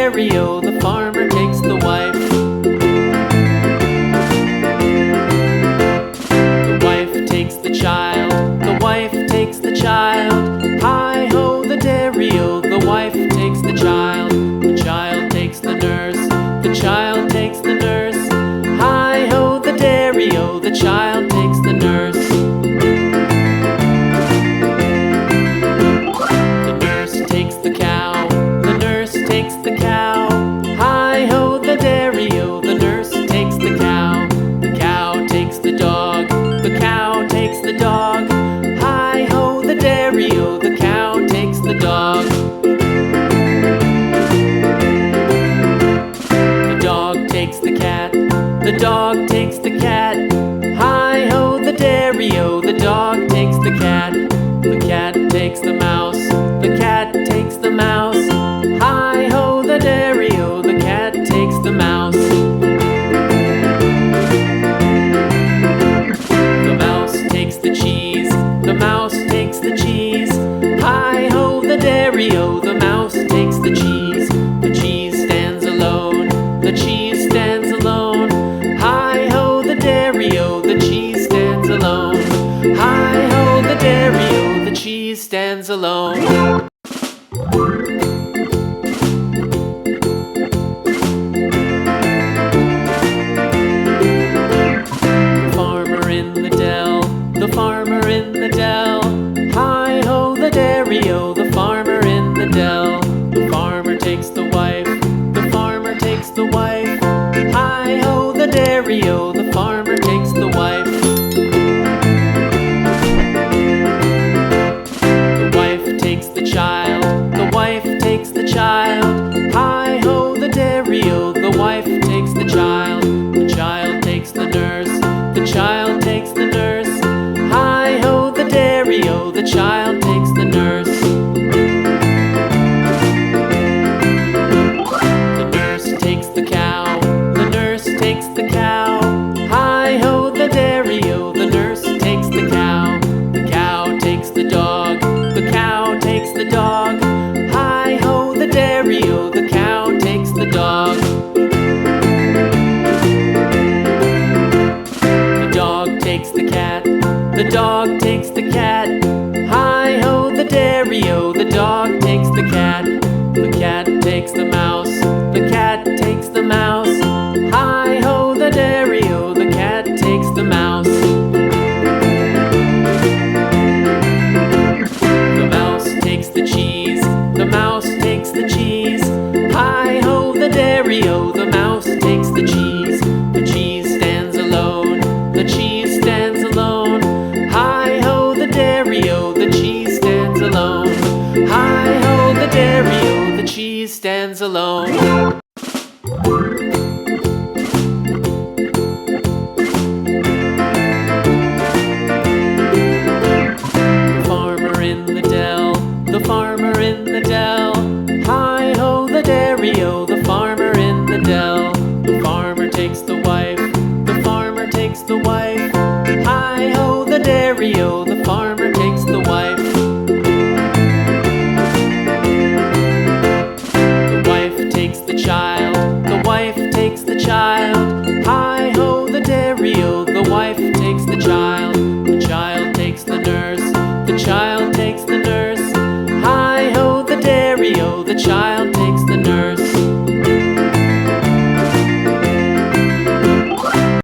dairy-o, the farmer takes the wife. The wife takes the child, the wife takes the child. Hi-ho, the dairy-o, the wife takes the child. The child takes the nurse, the child takes the nurse. Hi-ho, the dairy-o, the child takes the nurse. The nurse takes the cow, the nurse takes the cow. Hi-ho, the dairy-o, the nurse takes the cow. The cow takes the dog, the cow takes the dog. Hi-ho, the dairy-o, the cow takes the dog. The dog takes the cat, the dog takes the cat. Hi-ho, the dairy-o, the dog takes the cat. The cat takes the mouse, the cat takes the mouse. Hi-ho, the dairy-o, the cat takes the mouse. The mouse takes the cheese, the mouse takes the cheese. Hi-ho, the dairy-o, the mouse takes the cheese. The cheese stands alone, the cheese stands alone. Hi-ho, the dairy-o, the cheese stands alone. Hi-ho, the dairy-o, the cheese stands alone. The farmer in the dell, the farmer in the dell. Hi-ho, the dairy-o, the farmer in the dell. The farmer takes the wife, the farmer takes the wife. Hi-ho, the dairy-o, the farmer takes the wife. The wife takes the child, the wife takes the child. Hi-ho, the dairy-o, the wife takes the child. The child takes the nurse, the child takes the nurse. Hi-ho, the dairy-o, the child takes the nurse. The nurse takes the cow, the nurse takes the cow. Hi-ho, the dairy-o, the nurse takes the cow. The cow takes the dog, the cow takes the dog. Hi-ho, the dairy-o, the cow takes the dog. The dog takes the cat, the dog takes the cat. Hi-ho, the dairy-o, the dog takes the cat. The cat takes the mouse, the cat takes the mouse. Hi-ho, the dairy-o, the cat takes the mouse. The mouse takes the cheese, the mouse takes the cheese. Hi-ho, the dairy-o, the mouse takes the cheese. The cheese stands alone, the cheese stands alone. Hi-ho, the dairy-o, the cheese stands alone. Hi-ho, the dairy-o, the cheese stands alone. The farmer in the dell, the farmer in the dell. Hi-ho, the dairy-o, the farmer in the dell. The farmer takes the wife, the farmer takes the wife. Hi-ho, the dairy-o, the farmer takes the wife. The wife takes the child, the wife takes the child. Hi-ho, the dairy-o, the wife takes the child. The child takes the nurse, the child takes the nurse. Hi-ho, the dairy-o, the child